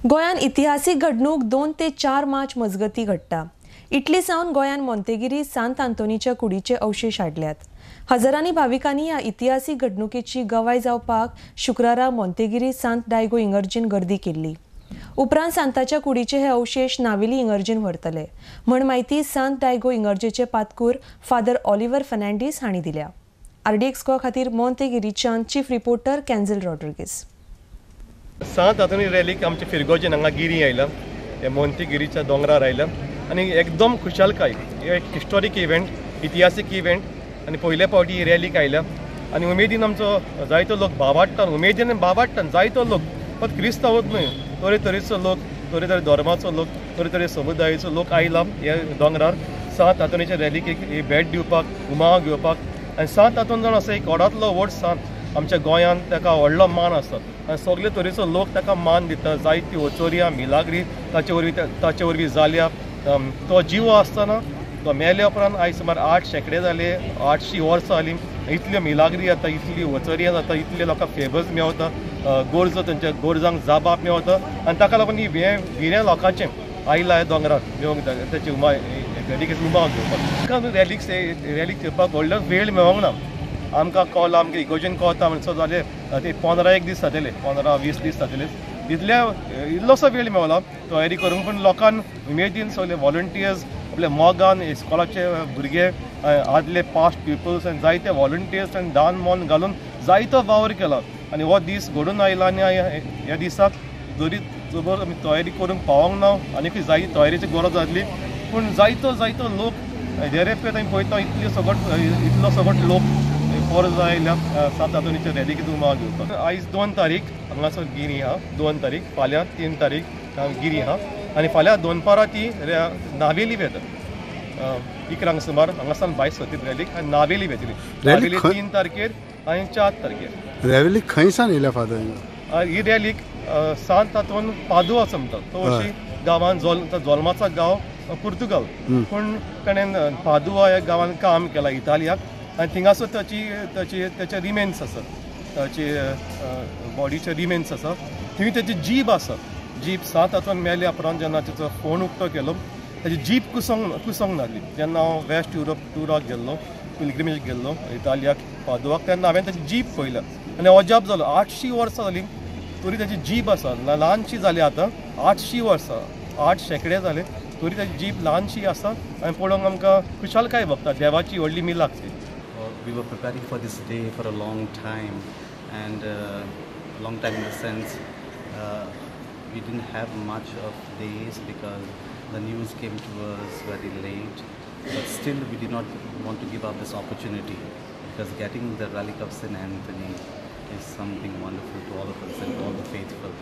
गोंयान इतिहासीक घडणूक 2 ते 4 मार्च मजगती घडटा। इटली सावन गोंयान मोंतेगिरी सांत आंतोनीच्या कुडीचे अवशेष हाडल्यात। हजारांनी भाविकांनी ह्या इतिहासीक घडणुकेची गवाय जावपाक शुक्रारा मोंतेगिरी सांत डायगो इगर्जेन गर्दी केल्ली। उपरांत सांताच्या कुडीचे हे अवशेष नावेली इगर्जेन व्हरतले म्हण माहिती सांत डायगो इगर्जेचे पातकूर फादर ऑलिव्हर फर्नांडीस हांणी दिल्या। RDX गोवा खातीर मोंतेगिरीच्यान चीफ रिपोर्टर केन्झल रॉड्रिगीस। सांत आंतोनी रॅलीक आमचे फिरगोजेन हांगा गिरी आयला, हे मोंतेगिरीच्या दोंगरार आयला आनी एकदम खुशालकाय। हे एक हिस्टॉरीक इव्हेंट, इतिहासीक इव्हेंट आनी पयले फावटी ही रॅलीक आयला आनी उमेदीन आमचो जायतो लोक भावाडटात, उमेदीन भावाडटात जायतो लोक, फक्त क्रिस्तांवूच न्हय, तरेतरेचो लोक, तरेतरे धर्माचो लोक, तरेतरे समुदायाचो लोक आयला ह्या दोंगरार सांत आंतोनीच्या रॅलीक एक भेट दिवपाक, उमाळ घेवपाक। आनी सांत आंतोन जावन असो एक व्हडांतलो व्हड सांत आमच्या गोंयांत, ताका व्हडलो मान आसा आनी सगळे तरेचो लोक ताका मान दिता। जायती वचोरियां मिलाग्री ताचे वरवीं जाल्या। तो जिवो आसतना तो मेल्या उपरांत आयज सुमार 8 शेंकडे जाले, 800 वर्सां जालीं। इतल्यो मिलाग्री जाता, इतली वचोरियां जाता, इतले लोकांक फेवर्स मेवता, गोरजो तेंच्या गोरजांक जाबाप मेवता आनी ताका लागून ही भिऱ्या लोकांचें आयला ह्या दोंगरार मेळोंक ताची उमाळ घेवपाक। रॅलीक येवपाक व्हडलो वेळ मेळोंक ना। आमकां कॉल आमकां इगोर्जेन कोता म्हणसो जाले ते 15 दीस जातले, 15-20 दीस जातले। इल्लोसो वेळ मेवला तयारी करूंक, पूण लोकांन उमेदीन सगळे व्हॉलंटियर्स आपले मोगान इस्कॉलाचे भुरगे, आदले पास्ट पिपल्स आनी जायते व्हॉलंटियर्स आनी दान मोल घालून जायतो वावर केला आनी हो दीस घडून आयला। आनी ह्या दिसाक जरी जबर आमी तयारी करूंक पावोंक ना, आनी जाय तयारेची गरज जातली, पूण जायतो लोक देरेपेत आमी पळयता इतलो सगळो लोक परत आयल्या सांत आंतोनीच्या रॅलीक उमाळ घेवपाक। आयज 2 तारीख हांगासर गिरी आहा, 2 तारीख, फाल्यां 3 तारीख गिरी आहा आनी फाल्यां दनपारां ती नावेली वेता इकरांक सुमार हांगासान भायर सरतली रॅलीक आनी नावेली वेतली। नावेली 3 तारखेर आनी 4 तारखेर। रॅलीक खंयसान येयल्या फादर? ही रॅलीक सांत आंतोन पादुआ समता, तो अशी गांवान जोल्माचा गांव पुर्तुगाल, पूण ताणें पादुआ ह्या गांवान काम केलां इटालियाक आनी थिंगासर ताचे रिमेन्स आसा, ताचे बॉडीचे रिमेन्स आसा। थंय ताची जीब आसा। जीब सांत आंतोन मेल्या उपरांत जेन्ना ताचो फोंड उक्तो केलो ताची जीब कुसोंक नासली। जेन्ना हांव वेस्ट युरोप टुराक गेल्लो, पिलग्रिमेज गेल्लो इटालियाक पादुआक, तेन्ना हांवें ताची जीब पळयल्या आनी अजाप जालो। 800 वर्सां जालीं तरी ताची जीब आसा, ल्हानशी जाली आतां, 800 वर्सां, 8 शेंकडे जाले तरी ताची जीब ल्हानशी आसा आनी पळोवंक आमकां खुशालकाय भोगता, देवाची व्हडली मिलाक ती। We were preparing for this day for a long time, and long time in the sense we didn't have much of days because the news came to us very late, but still we did not want to give up this opportunity because getting the relic of St. Anthony is something wonderful to all of us and to all the faithful.